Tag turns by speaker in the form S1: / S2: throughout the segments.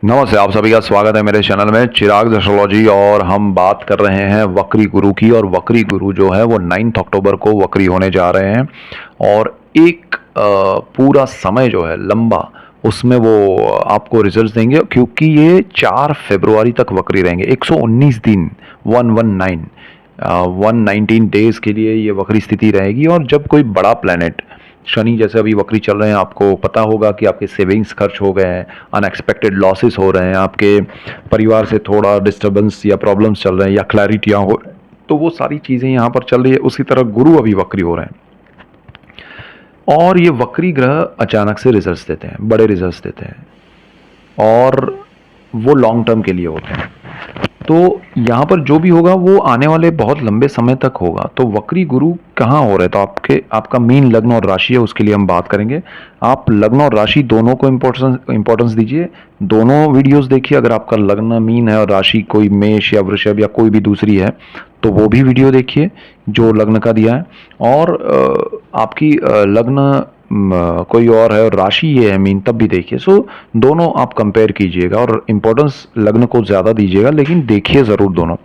S1: नमस्ते, आप सभी का स्वागत है मेरे चैनल में चिराग एस्ट्रोलॉजी। और हम बात कर रहे हैं वक्री गुरु की। और वक्री गुरु जो है वो 9 अक्टूबर को वक्री होने जा रहे हैं। और एक पूरा समय जो है लंबा, उसमें वो आपको रिजल्ट्स देंगे, क्योंकि ये 4 फरवरी तक वक्री रहेंगे। 119 दिन 119 119 डेज के लिए ये वक्री स्थिति रहेगी। और जब कोई बड़ा प्लेनेट, शनि जैसे अभी वक्री चल रहे हैं, आपको पता होगा कि आपके सेविंग्स खर्च हो गए हैं, अनएक्सपेक्टेड लॉसेस हो रहे हैं, आपके परिवार से थोड़ा डिस्टर्बेंस या प्रॉब्लम्स चल रहे हैं या क्लैरिटियाँ हो, तो वो सारी चीज़ें यहाँ पर चल रही है। उसी तरह गुरु अभी वक्री हो रहे हैं। और ये वक्री ग्रह अचानक से रिजल्ट्स देते हैं, बड़े रिजल्ट्स देते हैं, और वो लॉन्ग टर्म के लिए होते हैं। तो यहाँ पर जो भी होगा वो आने वाले बहुत लंबे समय तक होगा। तो वक्री गुरु कहाँ हो रहे हैं, तो आपका मीन, लग्न और राशि है, उसके लिए हम बात करेंगे। आप लग्न और राशि दोनों को इम्पोर्टेंस दीजिए, दोनों वीडियोस देखिए। अगर आपका लग्न मीन है और राशि कोई मेष या वृषभ या कोई भी दूसरी है, तो वो भी वीडियो देखिए जो लग्न का दिया है। और आपकी लग्न कोई और है और राशि ये है मीन, तब भी देखिए। सो दोनों आप कंपेयर कीजिएगा और इम्पोर्टेंस लग्न को ज़्यादा दीजिएगा, लेकिन देखिए ज़रूर दोनों।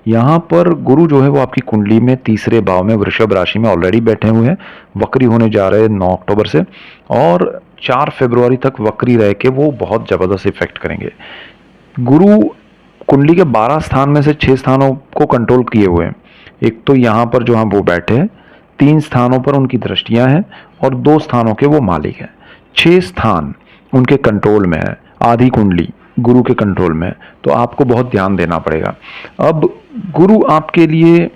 S1: यहाँ पर गुरु जो है वो आपकी कुंडली में तीसरे भाव में वृषभ राशि में ऑलरेडी बैठे हुए हैं। वक्री होने जा रहे हैं 9 अक्टूबर से, और 4 फरवरी तक वक्री रह के वो बहुत ज़बरदस्त इफेक्ट करेंगे। गुरु कुंडली के 12 स्थान में से 6 स्थानों को कंट्रोल किए हुए हैं। एक तो यहाँ पर जो हम वो बैठे हैं, 3 स्थानों पर उनकी दृष्टियां हैं, और 2 स्थानों के वो मालिक हैं। 6 स्थान उनके कंट्रोल में है, आधी कुंडली गुरु के कंट्रोल में है। तो आपको बहुत ध्यान देना पड़ेगा। अब गुरु आपके लिए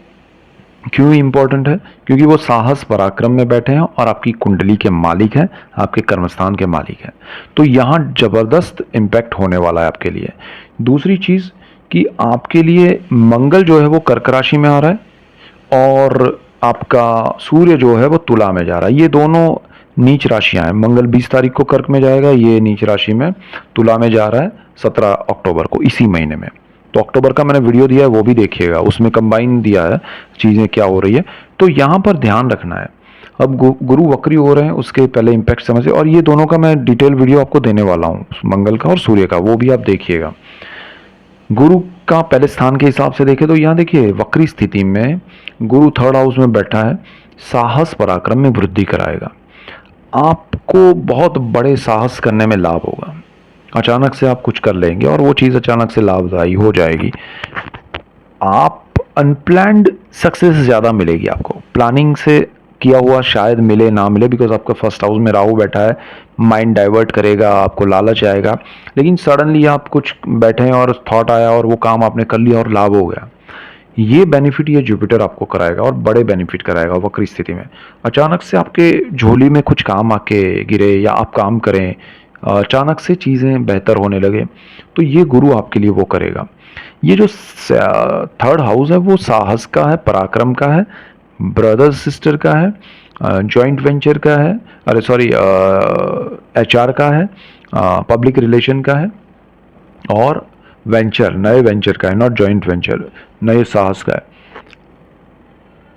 S1: क्यों इंपॉर्टेंट है? क्योंकि वो साहस पराक्रम में बैठे हैं और आपकी कुंडली के मालिक हैं, आपके कर्मस्थान के मालिक हैं। तो यहाँ जबरदस्त इम्पैक्ट होने वाला है आपके लिए। दूसरी चीज कि आपके लिए मंगल जो है वो कर्क राशि में आ रहा है, और आपका सूर्य जो है वो तुला में जा रहा है। ये दोनों नीच राशियां हैं। मंगल 20 तारीख को कर्क में जाएगा, ये नीच राशि में तुला में जा रहा है 17 अक्टूबर को, इसी महीने में। तो अक्टूबर का मैंने वीडियो दिया है, वो भी देखिएगा, उसमें कंबाइन दिया है चीज़ें क्या हो रही है। तो यहाँ पर ध्यान रखना है। अब गुरु वक्री हो रहे हैं, उसके पहले इम्पैक्ट समझिए। और ये दोनों का मैं डिटेल वीडियो आपको देने वाला हूँ, मंगल का और सूर्य का, वो भी आप देखिएगा। गुरु का पहले स्थान के हिसाब से देखें तो यहाँ देखिए वक्री स्थिति में गुरु 3rd हाउस में बैठा है, साहस पराक्रम में वृद्धि कराएगा। आपको बहुत बड़े साहस करने में लाभ होगा। अचानक से आप कुछ कर लेंगे और वो चीज़ अचानक से लाभदायी हो जाएगी। आप अनप्लैंड सक्सेस ज़्यादा मिलेगी आपको, प्लानिंग से किया हुआ शायद मिले ना मिले, बिकॉज आपका 1st हाउस में राहु बैठा है, माइंड डाइवर्ट करेगा, आपको लालच आएगा। लेकिन सडनली आप कुछ बैठे हैं और थॉट आया और वो काम आपने कर लिया और लाभ हो गया। ये बेनिफिट ये जुपिटर आपको कराएगा, और बड़े बेनिफिट कराएगा वक्री स्थिति में। अचानक से आपके झोली में कुछ काम आके गिरे, या आप काम करें, अचानक से चीज़ें बेहतर होने लगे, तो ये गुरु आपके लिए वो करेगा। ये जो 3rd हाउस है वो साहस का है, पराक्रम का है, ब्रदर सिस्टर का है, जॉइंट वेंचर का है, अरे सॉरी HR का है, पब्लिक रिलेशन का है, और वेंचर, नए वेंचर का है, नॉट जॉइंट वेंचर, नए साहस का है।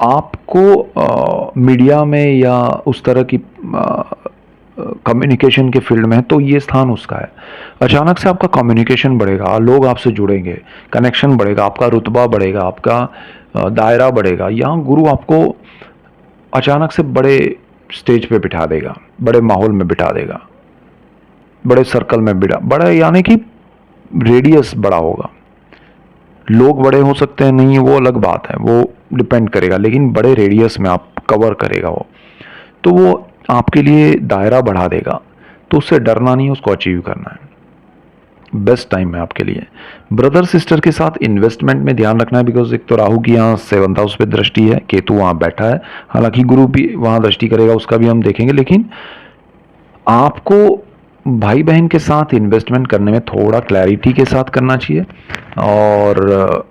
S1: आपको मीडिया में या उस तरह की कम्युनिकेशन के फील्ड में है तो ये स्थान उसका है। अचानक से आपका कम्युनिकेशन बढ़ेगा, लोग आपसे जुड़ेंगे, कनेक्शन बढ़ेगा, आपका रुतबा बढ़ेगा, आपका दायरा बढ़ेगा। यहाँ गुरु आपको अचानक से बड़े स्टेज पे बिठा देगा, बड़े माहौल में बिठा देगा, बड़े सर्कल में बड़ा यानी कि रेडियस बड़ा होगा। लोग बड़े हो सकते हैं, नहीं वो अलग बात है, वो डिपेंड करेगा, लेकिन बड़े रेडियस में आप कवर करेगा वो, तो वो आपके लिए दायरा बढ़ा देगा। तो उससे डरना नहीं, उसको अचीव करना है। बेस्ट टाइम है आपके लिए। ब्रदर सिस्टर के साथ इन्वेस्टमेंट में ध्यान रखना है, बिकॉज एक तो राहु की यहाँ 7th हाउस पे दृष्टि है, केतु वहाँ बैठा है, हालांकि गुरु भी वहाँ दृष्टि करेगा, उसका भी हम देखेंगे। लेकिन आपको भाई बहन के साथ इन्वेस्टमेंट करने में थोड़ा क्लैरिटी के साथ करना चाहिए, और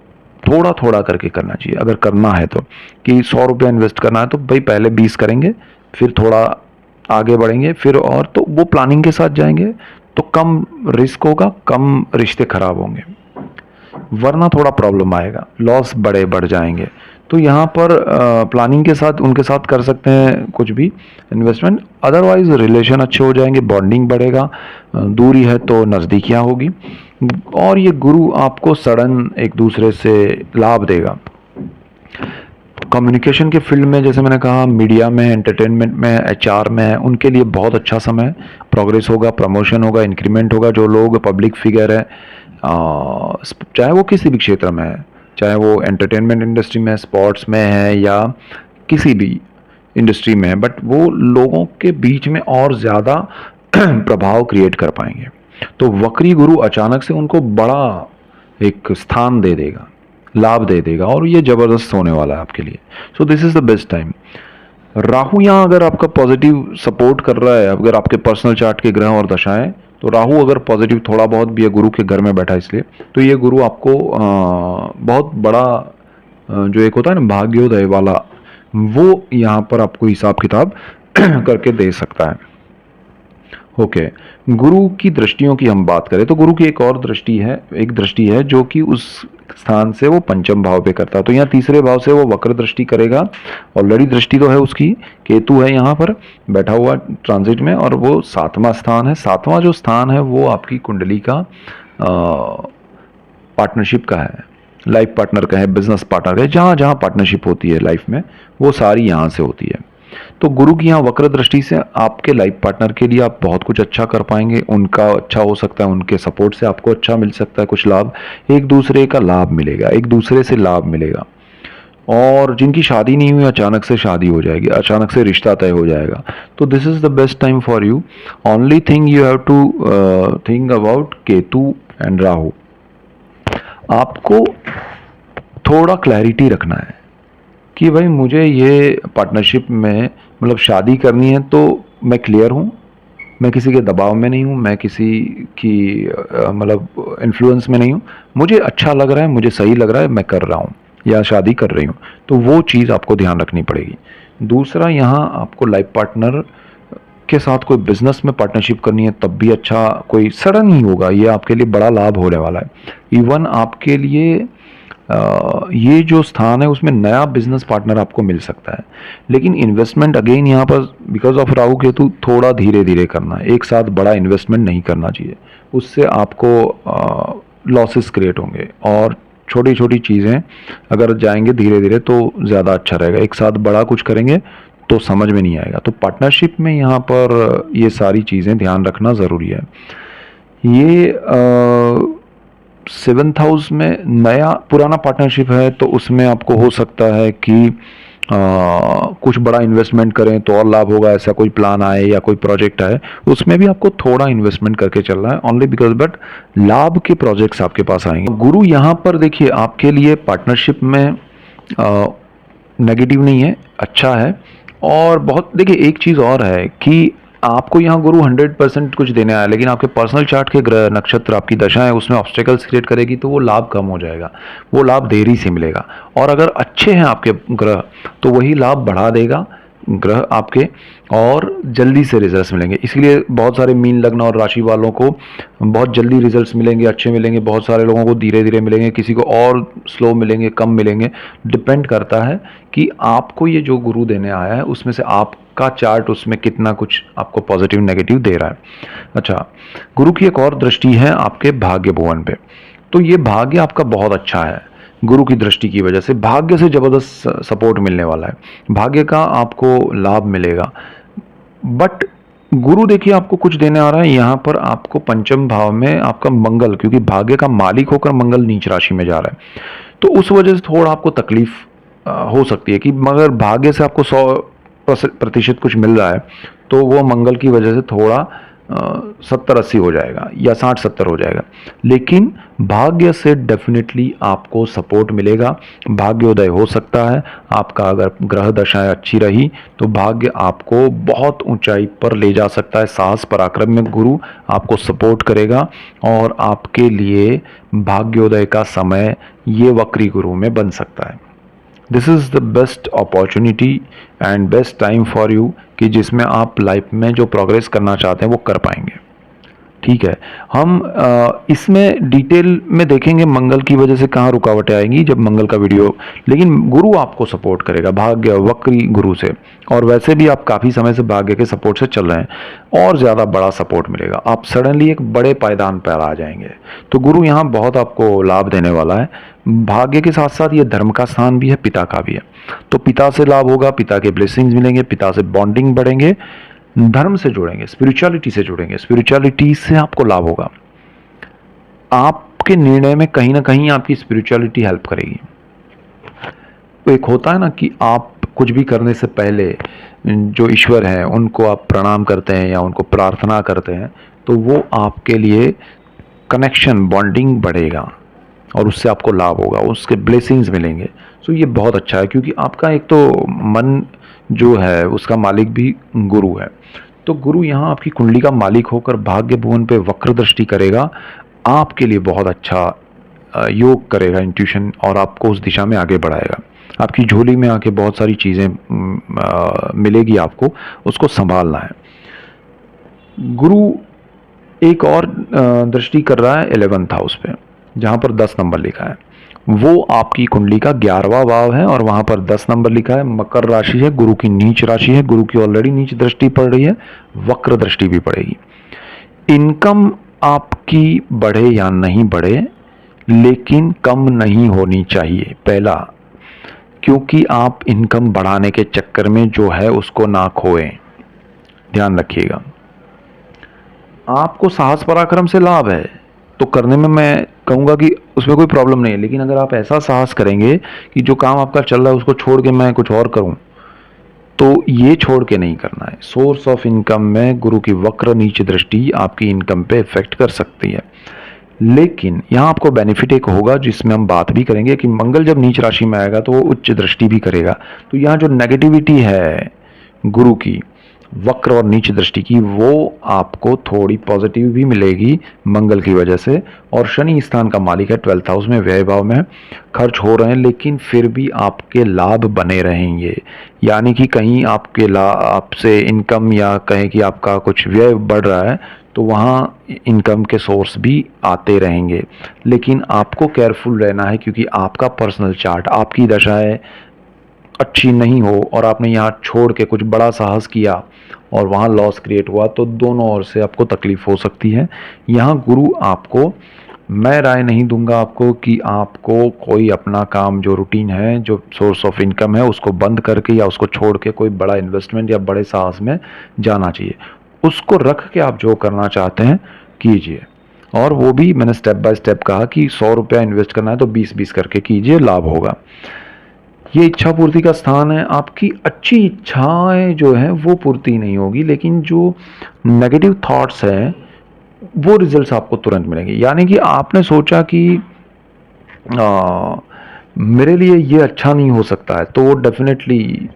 S1: थोड़ा थोड़ा करके करना चाहिए अगर करना है तो। कि 100 रुपया इन्वेस्ट करना है तो भाई पहले 20 करेंगे, फिर थोड़ा आगे बढ़ेंगे, फिर और, तो वो प्लानिंग के साथ जाएंगे तो कम रिस्क होगा, कम रिश्ते खराब होंगे, वरना थोड़ा प्रॉब्लम आएगा, लॉस बड़े बढ़ जाएंगे। तो यहाँ पर प्लानिंग के साथ उनके साथ कर सकते हैं कुछ भी इन्वेस्टमेंट। अदरवाइज रिलेशन अच्छे हो जाएंगे, बॉन्डिंग बढ़ेगा, दूरी है तो नज़दीकियाँ होगी, और ये गुरु आपको सडन एक दूसरे से लाभ देगा। कम्युनिकेशन के फील्ड में, जैसे मैंने कहा, मीडिया में, एंटरटेनमेंट में, एचआर में है, उनके लिए बहुत अच्छा समय है। प्रोग्रेस होगा, प्रमोशन होगा, इंक्रीमेंट होगा। जो लोग पब्लिक फिगर है, चाहे वो किसी भी क्षेत्र में है, चाहे वो एंटरटेनमेंट इंडस्ट्री में, स्पोर्ट्स में है, या किसी भी इंडस्ट्री में है, बट वो लोगों के बीच में और ज़्यादा प्रभाव क्रिएट कर पाएंगे। तो वक्री गुरु अचानक से उनको बड़ा एक स्थान दे देगा, लाभ दे देगा, और ये ज़बरदस्त होने वाला है आपके लिए। So this is the best time. Rahu यहाँ अगर आपका पॉजिटिव सपोर्ट कर रहा है, अगर आपके पर्सनल चार्ट के ग्रह और दशाएं, तो राहु अगर पॉजिटिव थोड़ा बहुत भी है, गुरु के घर में बैठा इसलिए, तो ये गुरु आपको बहुत बड़ा जो एक होता है ना भाग्योदय वाला, वो यहाँ पर आपको हिसाब किताब करके दे सकता है। ओके, गुरु की दृष्टियों की हम बात करें तो गुरु की एक और दृष्टि है, एक दृष्टि है जो कि उस स्थान से वो पंचम भाव पे करता है। तो यहाँ तीसरे भाव से वो वक्र दृष्टि करेगा। ऑलरेडी दृष्टि तो है उसकी, केतु है यहाँ पर बैठा हुआ ट्रांजिट में, और वो 7वां स्थान है। 7वां जो स्थान है वो आपकी कुंडली का पार्टनरशिप का है, लाइफ पार्टनर का है, बिजनेस पार्टनर का है। जहाँ जहाँ पार्टनरशिप होती है लाइफ में, वो सारी यहाँ से होती है। तो गुरु की यहाँ वक्र दृष्टि से आपके लाइफ पार्टनर के लिए आप बहुत कुछ अच्छा कर पाएंगे। उनका अच्छा हो सकता है, उनके सपोर्ट से आपको अच्छा मिल सकता है कुछ लाभ, एक दूसरे का लाभ मिलेगा, एक दूसरे से लाभ मिलेगा। और जिनकी शादी नहीं हुई, अचानक से शादी हो जाएगी, अचानक से रिश्ता तय हो जाएगा। तो this is the best time for you. Only thing you have to think about Ketu and Rahu. आपको थोड़ा क्लैरिटी रखना है कि भाई मुझे ये पार्टनरशिप में मतलब शादी करनी है, तो मैं क्लियर हूँ, मैं किसी के दबाव में नहीं हूँ, मैं किसी की मतलब इन्फ्लुएंस में नहीं हूँ, मुझे अच्छा लग रहा है, मुझे सही लग रहा है, मैं कर रहा हूँ या शादी कर रही हूँ। तो वो चीज़ आपको ध्यान रखनी पड़ेगी। दूसरा, यहाँ आपको लाइफ पार्टनर के साथ कोई बिजनेस में पार्टनरशिप करनी है तब भी अच्छा, कोई सडन ही होगा, ये आपके लिए बड़ा लाभ होने वाला है। इवन आपके लिए ये जो स्थान है उसमें नया बिजनेस पार्टनर आपको मिल सकता है। लेकिन इन्वेस्टमेंट अगेन यहाँ पर बिकॉज ऑफ राहु केतु थोड़ा धीरे धीरे करना है, एक साथ बड़ा इन्वेस्टमेंट नहीं करना चाहिए, उससे आपको लॉसेस क्रिएट होंगे। और छोटी छोटी चीज़ें अगर जाएंगे धीरे धीरे तो ज़्यादा अच्छा रहेगा। एक साथ बड़ा कुछ करेंगे तो समझ में नहीं आएगा। तो पार्टनरशिप में यहाँ पर ये सारी चीज़ें ध्यान रखना ज़रूरी है। ये 7th हाउस में नया पुराना पार्टनरशिप है, तो उसमें आपको हो सकता है कि कुछ बड़ा इन्वेस्टमेंट करें तो और लाभ होगा, ऐसा कोई प्लान आए या कोई प्रोजेक्ट आए, उसमें भी आपको थोड़ा इन्वेस्टमेंट करके चलना है ओनली बिकॉज, बट लाभ के प्रोजेक्ट्स आपके पास आएंगे। गुरु यहाँ पर देखिए आपके लिए पार्टनरशिप में नेगेटिव नहीं है, अच्छा है। और बहुत देखिए एक चीज़ और है कि आपको यहाँ गुरु 100% कुछ देने आया, लेकिन आपके पर्सनल चार्ट के ग्रह नक्षत्र आपकी दशा है उसमें ऑब्स्टेकल्स क्रिएट करेगी, तो वो लाभ कम हो जाएगा, वो लाभ देरी से मिलेगा। और अगर अच्छे हैं आपके ग्रह तो वही लाभ बढ़ा देगा ग्रह आपके, और जल्दी से रिजल्ट्स मिलेंगे। इसलिए बहुत सारे मीन लग्न और राशि वालों को बहुत जल्दी रिजल्ट्स मिलेंगे, अच्छे मिलेंगे, बहुत सारे लोगों को धीरे धीरे मिलेंगे, किसी को और स्लो मिलेंगे, कम मिलेंगे। डिपेंड करता है कि आपको ये जो गुरु देने आया है उसमें से आपका चार्ट उसमें कितना कुछ आपको पॉजिटिव नेगेटिव दे रहा है। अच्छा, गुरु की एक और दृष्टि है आपके भाग्य भुवन पे, तो ये भाग्य आपका बहुत अच्छा है। गुरु की दृष्टि की वजह से भाग्य से जबरदस्त सपोर्ट मिलने वाला है, भाग्य का आपको लाभ मिलेगा। बट गुरु देखिए आपको कुछ देने आ रहा है यहाँ पर, आपको पंचम भाव में आपका मंगल, क्योंकि भाग्य का मालिक होकर मंगल नीच राशि में जा रहा है, तो उस वजह से थोड़ा आपको तकलीफ हो सकती है कि मगर भाग्य से आपको 100% कुछ मिल रहा है, तो वो मंगल की वजह से थोड़ा 70-80 हो जाएगा या 60-70 हो जाएगा। लेकिन भाग्य से डेफिनेटली आपको सपोर्ट मिलेगा, भाग्योदय हो सकता है आपका। अगर ग्रह दशाएं अच्छी रही तो भाग्य आपको बहुत ऊंचाई पर ले जा सकता है। साहस पराक्रम में गुरु आपको सपोर्ट करेगा और आपके लिए भाग्योदय का समय ये वक्री गुरु में बन सकता है। This is the best opportunity and best time for you कि जिसमें आप लाइफ में जो प्रोग्रेस करना चाहते हैं वो कर पाएंगे। ठीक है। हम इसमें डिटेल में देखेंगे मंगल की वजह से कहाँ रुकावटें आएंगी जब मंगल का वीडियो, लेकिन गुरु आपको सपोर्ट करेगा भाग्य वक्री गुरु से, और वैसे भी आप काफ़ी समय से भाग्य के सपोर्ट से चल रहे हैं और ज़्यादा बड़ा सपोर्ट मिलेगा, आप सडनली एक बड़े पायदान पर आ जाएंगे। तो गुरु यहाँ बहुत आपको लाभ देने वाला है। भाग्य के साथ साथ ये धर्म का स्थान भी है, पिता का भी है, तो पिता से लाभ होगा, पिता के ब्लेसिंग्स मिलेंगे, पिता से बॉन्डिंग बढ़ेंगे, धर्म से जुड़ेंगे, स्पिरिचुअलिटी से जुड़ेंगे, स्पिरिचुअलिटी से आपको लाभ होगा। आपके निर्णय में कहीं ना कहीं आपकी स्पिरिचुअलिटी हेल्प करेगी। तो एक होता है ना कि आप कुछ भी करने से पहले जो ईश्वर हैं उनको आप प्रणाम करते हैं या उनको प्रार्थना करते हैं, तो वो आपके लिए कनेक्शन बॉन्डिंग बढ़ेगा और उससे आपको लाभ होगा, उसके ब्लेसिंग्स मिलेंगे। सो ये बहुत अच्छा है, क्योंकि आपका एक तो मन जो है उसका मालिक भी गुरु है। तो गुरु यहाँ आपकी कुंडली का मालिक होकर भाग्य भुवन पे वक्र दृष्टि करेगा, आपके लिए बहुत अच्छा योग करेगा इंट्यूशन, और आपको उस दिशा में आगे बढ़ाएगा। आपकी झोली में आके बहुत सारी चीज़ें मिलेगी आपको, उसको संभालना है। गुरु एक और दृष्टि कर रहा है 11th हाउस पे, जहाँ पर 10 नंबर लिखा है, वो आपकी कुंडली का 11वां भाव है और वहाँ पर 10 नंबर लिखा है। मकर राशि है, गुरु की नीच राशि है, गुरु की ऑलरेडी नीच दृष्टि पड़ रही है, वक्र दृष्टि भी पड़ेगी। इनकम आपकी बढ़े या नहीं बढ़े, लेकिन कम नहीं होनी चाहिए पहला, क्योंकि आप इनकम बढ़ाने के चक्कर में जो है उसको ना खोएं, ध्यान रखिएगा। आपको साहस पराक्रम से लाभ है तो करने में मैं कहूँगा कि उसमें कोई प्रॉब्लम नहीं है, लेकिन अगर आप ऐसा साहस करेंगे कि जो काम आपका चल रहा है उसको छोड़ के मैं कुछ और करूँ, तो ये छोड़ के नहीं करना है। सोर्स ऑफ इनकम में गुरु की वक्र नीच दृष्टि आपकी इनकम पे इफेक्ट कर सकती है, लेकिन यहाँ आपको बेनिफिट एक होगा जिसमें हम बात भी करेंगे कि मंगल जब नीच राशि में आएगा तो वो उच्च दृष्टि भी करेगा। तो यहाँ जो नेगेटिविटी है गुरु की वक्र और नीच दृष्टि की, वो आपको थोड़ी पॉजिटिव भी मिलेगी मंगल की वजह से। और शनि स्थान का मालिक है, 12th हाउस में, व्यय भाव में, खर्च हो रहे हैं लेकिन फिर भी आपके लाभ बने रहेंगे। यानी कि कहीं आपके आपसे इनकम या कहें कि आपका कुछ व्यय बढ़ रहा है तो वहाँ इनकम के सोर्स भी आते रहेंगे, लेकिन आपको केयरफुल रहना है, क्योंकि आपका पर्सनल चार्ट, आपकी दशाएं अच्छी नहीं हो और आपने यहाँ छोड़ के कुछ बड़ा साहस किया और वहाँ लॉस क्रिएट हुआ, तो दोनों ओर से आपको तकलीफ हो सकती है। यहाँ गुरु आपको, मैं राय नहीं दूंगा आपको कि आपको कोई अपना काम जो रूटीन है, जो सोर्स ऑफ इनकम है, उसको बंद करके या उसको छोड़ के कोई बड़ा इन्वेस्टमेंट या बड़े साहस में जाना चाहिए। उसको रख के आप जो करना चाहते हैं कीजिए, और वो भी मैंने स्टेप बाय स्टेप कहा कि 100 रुपया इन्वेस्ट करना है तो 20-20 करके कीजिए, लाभ होगा। ये इच्छा पूर्ति का स्थान है, आपकी अच्छी इच्छाएं जो है वो पूर्ति नहीं होगी, लेकिन जो नेगेटिव थॉट्स हैं वो रिजल्ट्स आपको तुरंत मिलेंगे। यानी कि आपने सोचा कि मेरे लिए ये अच्छा नहीं हो सकता है, तो वो डेफिनेटली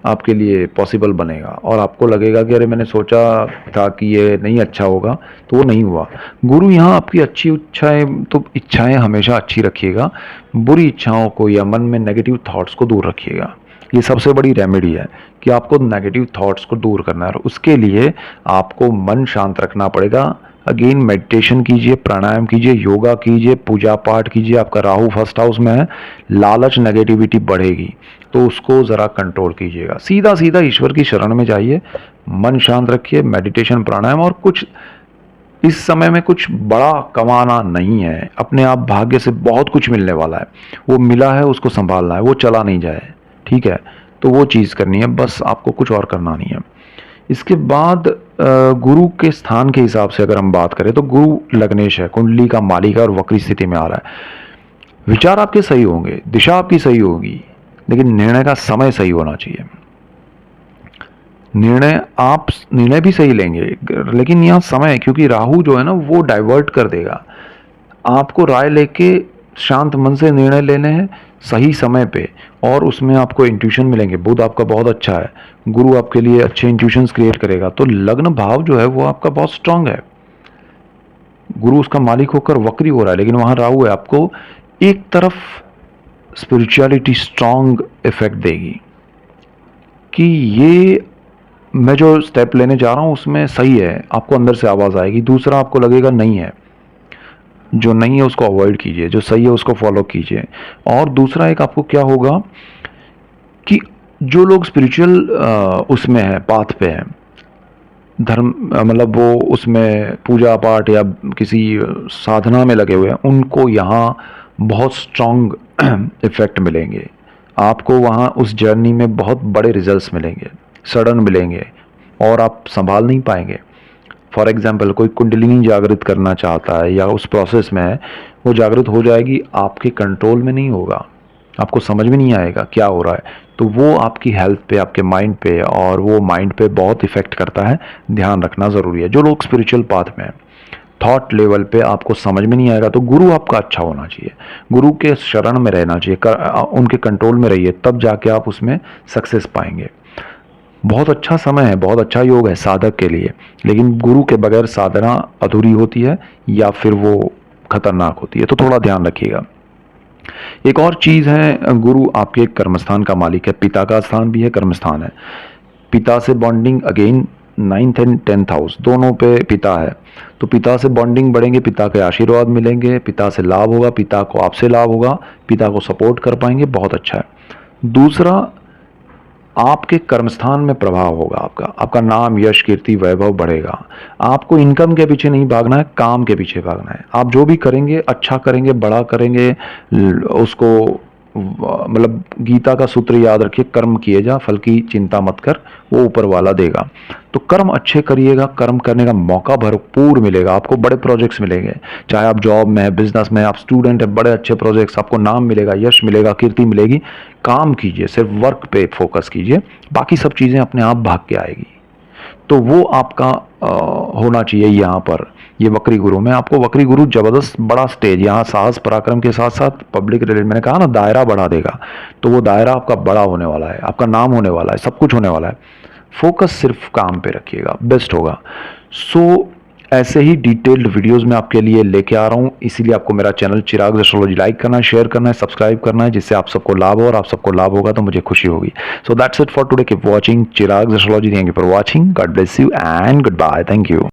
S1: आपके लिए पॉसिबल बनेगा, और आपको लगेगा कि अरे मैंने सोचा था कि ये नहीं अच्छा होगा, तो वो नहीं हुआ। गुरु यहाँ आपकी अच्छी इच्छाएं, तो इच्छाएं हमेशा अच्छी रखिएगा, बुरी इच्छाओं को या मन में नेगेटिव थॉट्स को दूर रखिएगा। ये सबसे बड़ी रेमेडी है कि आपको नेगेटिव थॉट्स को दूर करना है, और उसके लिए आपको मन शांत रखना पड़ेगा। अगेन मेडिटेशन कीजिए, प्राणायाम कीजिए, योगा कीजिए, पूजा पाठ कीजिए। आपका राहु फर्स्ट हाउस में है, लालच नेगेटिविटी बढ़ेगी, तो उसको ज़रा कंट्रोल कीजिएगा। सीधा सीधा ईश्वर की शरण में जाइए, मन शांत रखिए, मेडिटेशन प्राणायाम, और कुछ इस समय में कुछ बड़ा कमाना नहीं है, अपने आप भाग्य से बहुत कुछ मिलने वाला है, वो मिला है उसको संभालना है, वो चला नहीं जाए, ठीक है। तो वो चीज़ करनी है, बस आपको कुछ और करना नहीं है। इसके बाद गुरु के स्थान के हिसाब से अगर हम बात करें तो गुरु लग्नेश है, कुंडली का मालिक है और वक्री स्थिति में आ रहा है। विचार आपके सही होंगे, दिशा आपकी सही होगी, लेकिन निर्णय का समय सही होना चाहिए। निर्णय भी सही लेंगे, लेकिन यहाँ समय, क्योंकि राहु जो है ना वो डाइवर्ट कर देगा। आपको राय लेके शांत मन से निर्णय लेने हैं सही समय पे, और उसमें आपको इंट्यूशन मिलेंगे। बुध आपका बहुत अच्छा है, गुरु आपके लिए अच्छे इंट्यूशंस क्रिएट करेगा, तो लग्न भाव जो है वो आपका बहुत स्ट्रांग है। गुरु उसका मालिक होकर वक्री हो रहा है, लेकिन वहां राहु है, आपको एक तरफ स्पिरिचुअलिटी स्ट्रांग इफेक्ट देगी कि ये मैं जो स्टेप लेने जा रहा हूँ उसमें सही है, आपको अंदर से आवाज़ आएगी। दूसरा आपको लगेगा नहीं है, जो नहीं है उसको अवॉइड कीजिए, जो सही है उसको फॉलो कीजिए। और दूसरा एक आपको क्या होगा कि जो लोग स्पिरिचुअल उसमें है, पाथ पे हैं, धर्म मतलब वो उसमें पूजा पाठ या किसी साधना में लगे हुए हैं, उनको यहाँ बहुत स्ट्रॉन्ग इफ़ेक्ट मिलेंगे। आपको वहाँ उस जर्नी में बहुत बड़े रिजल्ट्स मिलेंगे, सडन मिलेंगे, और आप संभाल नहीं पाएंगे। फॉर एग्जाम्पल कोई कुंडलिनी जागृत करना चाहता है या उस प्रोसेस में है, वो जागृत हो जाएगी, आपके कंट्रोल में नहीं होगा, आपको समझ में नहीं आएगा क्या हो रहा है। तो वो आपकी हेल्थ पे, आपके माइंड पे, और वो माइंड पे बहुत इफेक्ट करता है। ध्यान रखना ज़रूरी है। जो लोग स्पिरिचुअल पाथ में हैं, थॉट लेवल पे आपको समझ में नहीं आएगा, तो गुरु आपका अच्छा होना चाहिए, गुरु के शरण में रहना चाहिए, उनके कंट्रोल में रहिए, तब जाके आप उसमें सक्सेस पाएंगे। बहुत अच्छा समय है, बहुत अच्छा योग है साधक के लिए, लेकिन गुरु के बगैर साधना अधूरी होती है या फिर वो खतरनाक होती है, तो थोड़ा ध्यान रखिएगा। एक और चीज़ है, गुरु आपके कर्मस्थान का मालिक है, पिता का स्थान भी है, कर्मस्थान है। पिता से bonding again 9th and 10th house दोनों पे पिता है, तो पिता से बॉन्डिंग बढ़ेंगे, पिता के आशीर्वाद मिलेंगे, पिता से लाभ होगा, पिता को आपसे लाभ होगा, पिता को सपोर्ट कर पाएंगे, बहुत अच्छा है। दूसरा, आपके कर्मस्थान में प्रभाव होगा, आपका नाम, यश, कीर्ति, वैभव बढ़ेगा। आपको इनकम के पीछे नहीं भागना है, काम के पीछे भागना है। आप जो भी करेंगे अच्छा करेंगे, बड़ा करेंगे, उसको मतलब गीता का सूत्र याद रखिए, कर्म किए जा, फल की चिंता मत कर, वो ऊपर वाला देगा। तो कर्म अच्छे करिएगा, कर्म करने का मौका भरपूर मिलेगा, आपको बड़े प्रोजेक्ट्स मिलेंगे, चाहे आप जॉब में है, बिजनेस में, आप स्टूडेंट है, बड़े अच्छे प्रोजेक्ट्स, आपको नाम मिलेगा, यश मिलेगा, कीर्ति मिलेगी। काम कीजिए, सिर्फ वर्क पे फोकस कीजिए, बाकी सब चीज़ें अपने आप भाग के आएगी। तो वो आपका होना चाहिए। यहाँ पर ये वक्री गुरु में आपको, वक्री गुरु जबरदस्त बड़ा स्टेज, यहाँ साहस पराक्रम के साथ साथ पब्लिक रिलेशन, मैंने कहा ना दायरा बढ़ा देगा, तो वो दायरा आपका बड़ा होने वाला है, आपका नाम होने वाला है, सब कुछ होने वाला है। फोकस सिर्फ काम पे रखिएगा, बेस्ट होगा। सो ऐसे ही डिटेल्ड वीडियोस मैं आपके लिए लेके आ रहा हूँ, इसीलिए आपको मेरा चैनल चिराग एस्ट्रोलॉजी लाइक करना है, शेयर करना है, सब्सक्राइब करना है, जिससे आप सबको लाभ हो, और आप सबको लाभ होगा तो मुझे खुशी होगी। So that's it for today, keep watching Chirag astrology. Thank you for watching, God bless you and good bye, thank you.